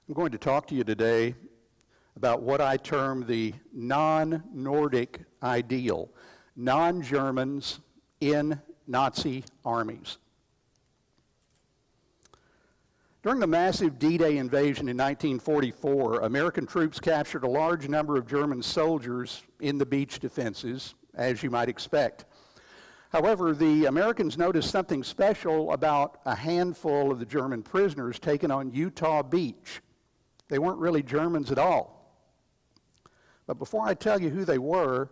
I'm going to talk to you today about what I term the non-Nordic ideal, non-Germans in Nazi armies. During the massive D-Day invasion in 1944, American troops captured a large number of German soldiers in the beach defenses, as you might expect. However, the Americans noticed something special about a handful of the German prisoners taken on Utah Beach. They weren't really Germans at all. But before I tell you who they were,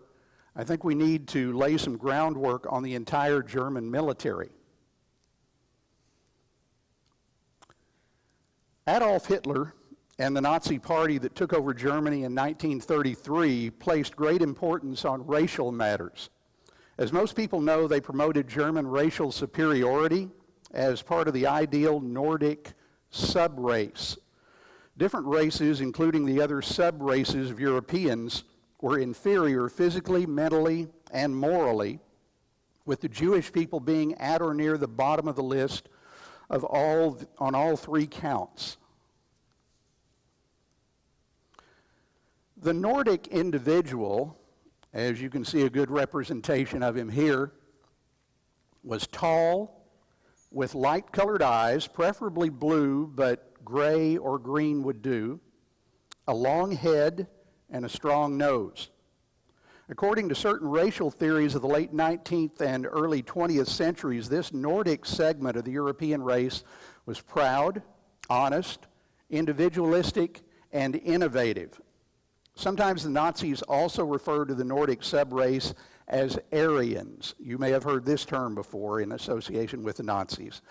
I think we need to lay some groundwork on the entire German military. Adolf Hitler and the Nazi Party that took over Germany in 1933 placed great importance on racial matters. As most people know, they promoted German racial superiority as part of the ideal Nordic sub-race. Different races, including the other sub-races of Europeans, were inferior physically, mentally, and morally, with the Jewish people being at or near the bottom of the list on all three counts. The Nordic Individual, as you can see a good representation of him here, was tall, with light-colored eyes, preferably blue, but gray or green would do, a long head, and a strong nose. According to certain racial theories of the late 19th and early 20th centuries, this Nordic segment of the European race was proud, honest, individualistic, and innovative. Sometimes the Nazis also referred to the Nordic sub-race as Aryans. You may have heard this term before in association with the Nazis.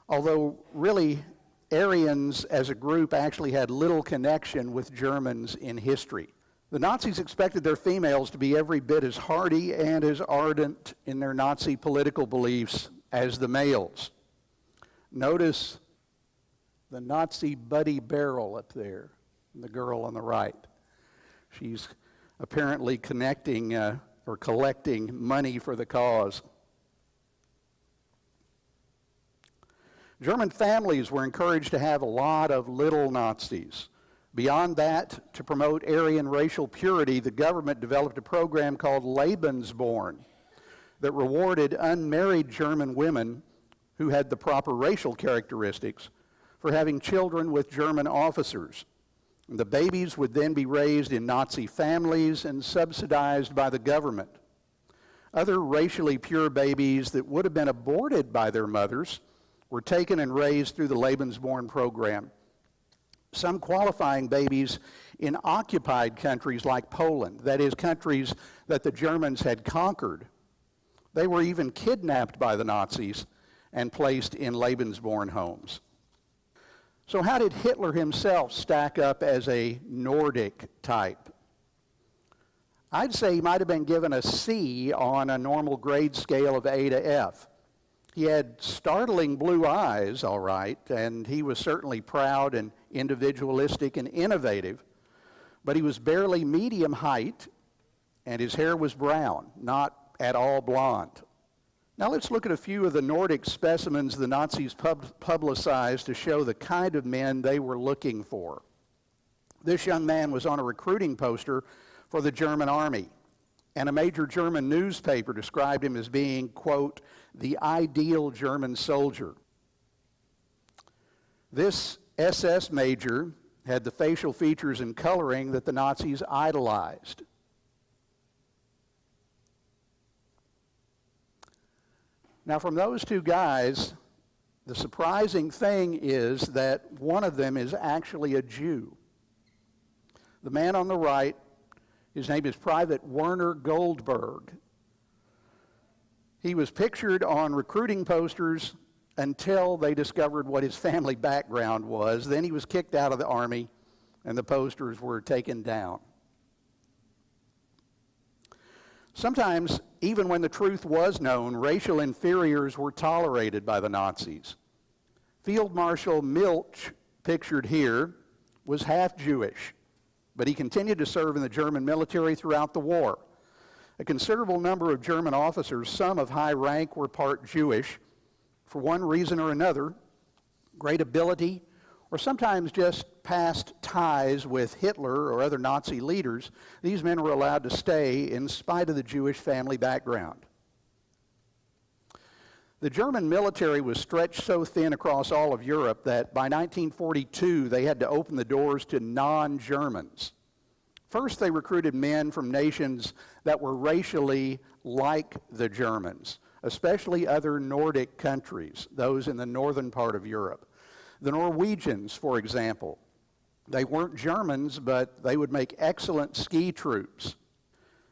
Although really, Aryans as a group actually had little connection with Germans in history. The Nazis expected their females to be every bit as hardy and as ardent in their Nazi political beliefs as the males. Notice the Nazi Buddy Barrel up there, the girl on the right. She's apparently collecting money for the cause. German families were encouraged to have a lot of little Nazis. Beyond that, to promote Aryan racial purity, the government developed a program called Lebensborn that rewarded unmarried German women who had the proper racial characteristics for having children with German officers. The babies would then be raised in Nazi families and subsidized by the government. Other racially pure babies that would have been aborted by their mothers were taken and raised through the Lebensborn program. Some qualifying babies in occupied countries like Poland, that is, countries that the Germans had conquered, they were even kidnapped by the Nazis and placed in Lebensborn homes. So how did Hitler himself stack up as a Nordic type? I'd say he might have been given a C on a normal grade scale of A to F. He had startling blue eyes, all right, and he was certainly proud and individualistic and innovative, but he was barely medium height, and his hair was brown, not at all blonde. Now let's look at a few of the Nordic specimens the Nazis publicized to show the kind of men they were looking for. This young man was on a recruiting poster for the German army, and a major German newspaper described him as being, quote, the ideal German soldier. This SS major had the facial features and coloring that the Nazis idolized. Now, from those two guys, the surprising thing is that one of them is actually a Jew. The man on the right, his name is Private Werner Goldberg. He was pictured on recruiting posters until they discovered what his family background was. Then he was kicked out of the army, and the posters were taken down. Sometimes, even when the truth was known, racial inferiors were tolerated by the Nazis. Field Marshal Milch, pictured here, was half Jewish, but he continued to serve in the German military throughout the war. A considerable number of German officers, some of high rank, were part Jewish. For one reason or another, great ability or sometimes just past ties with Hitler or other Nazi leaders, these men were allowed to stay in spite of the Jewish family background. The German military was stretched so thin across all of Europe that by 1942 they had to open the doors to non-Germans. First, they recruited men from nations that were racially like the Germans, especially other Nordic countries, those in the northern part of Europe. The Norwegians, for example, they weren't Germans, but they would make excellent ski troops.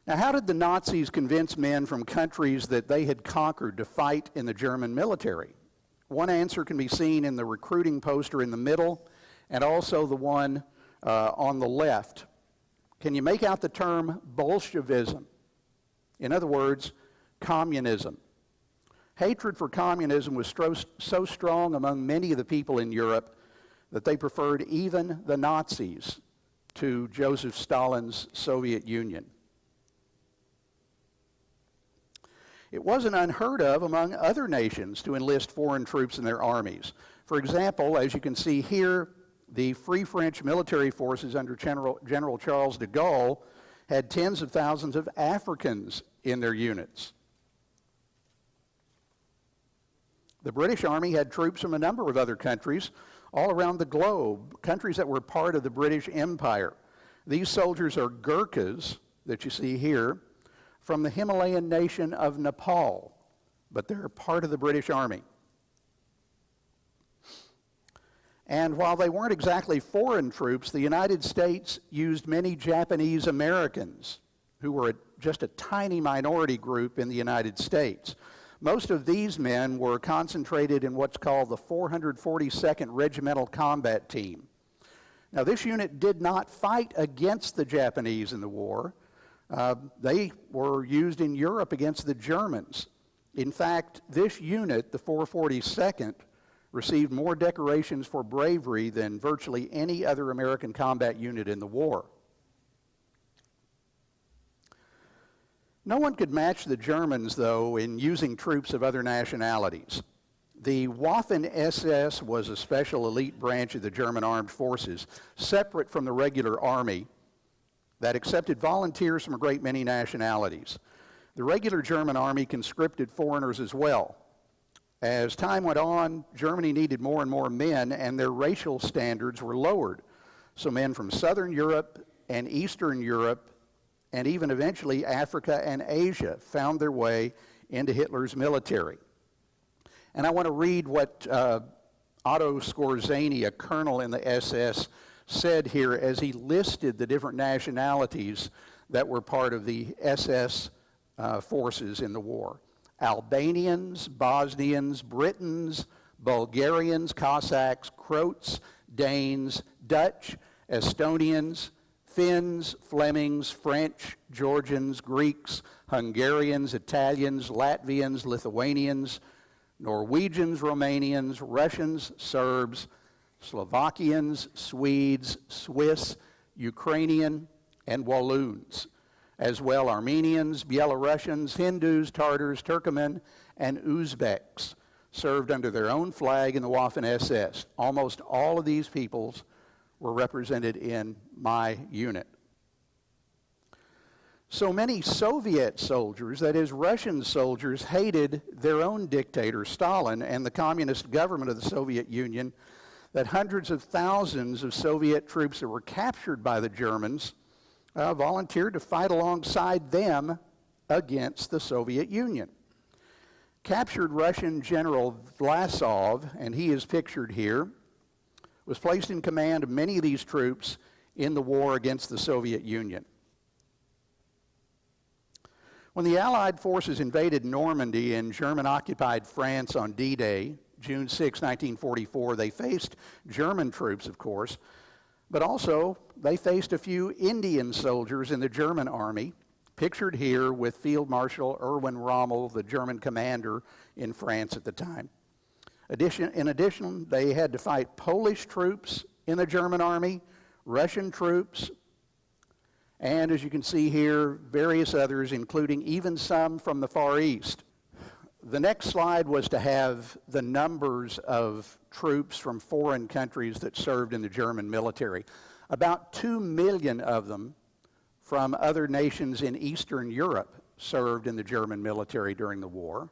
Now, how did the Nazis convince men from countries that they had conquered to fight in the German military? One answer can be seen in the recruiting poster in the middle and also the one on the left. Can you make out the term Bolshevism? In other words, communism. Hatred for communism was so strong among many of the people in Europe that they preferred even the Nazis to Joseph Stalin's Soviet Union. It wasn't unheard of among other nations to enlist foreign troops in their armies. For example, as you can see here, the Free French military forces under General Charles de Gaulle had tens of thousands of Africans in their units. The British Army had troops from a number of other countries all around the globe, countries that were part of the British Empire. These soldiers are Gurkhas that you see here from the Himalayan nation of Nepal, but they're part of the British Army. And while they weren't exactly foreign troops, the United States used many Japanese Americans who were just a tiny minority group in the United States. Most of these men were concentrated in what's called the 442nd Regimental Combat Team. Now, this unit did not fight against the Japanese in the war. They were used in Europe against the Germans. In fact, this unit, the 442nd, received more decorations for bravery than virtually any other American combat unit in the war. No one could match the Germans, though, in using troops of other nationalities. The Waffen-SS was a special elite branch of the German armed forces, separate from the regular army, that accepted volunteers from a great many nationalities. The regular German army conscripted foreigners as well. As time went on, Germany needed more and more men, and their racial standards were lowered. So men from Southern Europe and Eastern Europe, and even eventually Africa and Asia, found their way into Hitler's military. And I want to read what Otto Skorzeny, a colonel in the SS, said here as he listed the different nationalities that were part of the SS forces in the war. Albanians, Bosnians, Britons, Bulgarians, Cossacks, Croats, Danes, Dutch, Estonians, Finns, Flemings, French, Georgians, Greeks, Hungarians, Italians, Latvians, Lithuanians, Norwegians, Romanians, Russians, Serbs, Slovakians, Swedes, Swiss, Ukrainian, and Walloons, as well Armenians, Belarusians, Hindus, Tartars, Turkmen, and Uzbeks served under their own flag in the Waffen-SS. Almost all of these peoples were represented in my unit. So many Soviet soldiers, that is Russian soldiers, hated their own dictator, Stalin, and the communist government of the Soviet Union, that hundreds of thousands of Soviet troops that were captured by the Germans volunteered to fight alongside them against the Soviet Union. Captured Russian General Vlasov, and he is pictured here, was placed in command of many of these troops in the war against the Soviet Union. When the Allied forces invaded Normandy in German-occupied France on D-Day, June 6, 1944, they faced German troops, of course, but also they faced a few Indian soldiers in the German army, pictured here with Field Marshal Erwin Rommel, the German commander in France at the time. In addition, they had to fight Polish troops in the German army, Russian troops, and as you can see here, various others, including even some from the Far East. The next slide was to have the numbers of troops from foreign countries that served in the German military. About 2 million of them from other nations in Eastern Europe served in the German military during the war.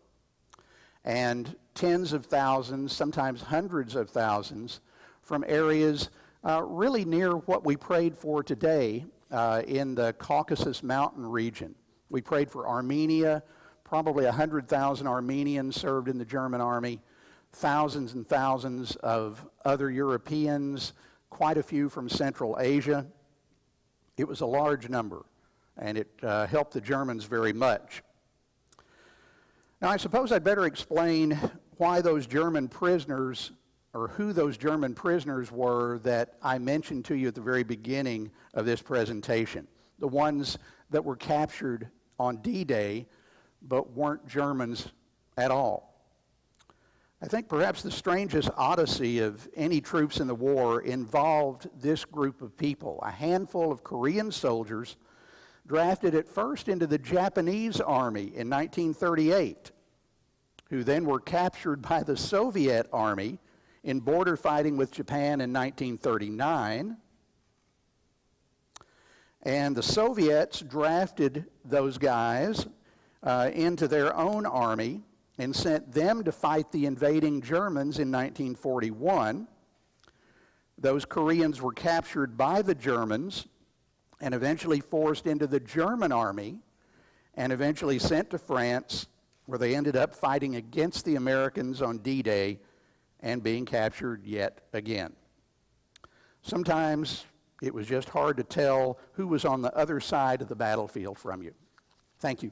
And tens of thousands, sometimes hundreds of thousands, from areas really near what we prayed for today in the Caucasus Mountain region. We prayed for Armenia. Probably 100,000 Armenians served in the German army, thousands and thousands of other Europeans, quite a few from Central Asia. It was a large number, and it helped the Germans very much. Now, I suppose I'd better explain why those German prisoners, or who those German prisoners were that I mentioned to you at the very beginning of this presentation, the ones that were captured on D-Day but weren't Germans at all. I think perhaps the strangest odyssey of any troops in the war involved this group of people, a handful of Korean soldiers drafted at first into the Japanese army in 1938, who then were captured by the Soviet army in border fighting with Japan in 1939. And the Soviets drafted those guys into their own army and sent them to fight the invading Germans in 1941. Those Koreans were captured by the Germans and eventually forced into the German army and eventually sent to France, where they ended up fighting against the Americans on D-Day and being captured yet again. Sometimes it was just hard to tell who was on the other side of the battlefield from you. Thank you.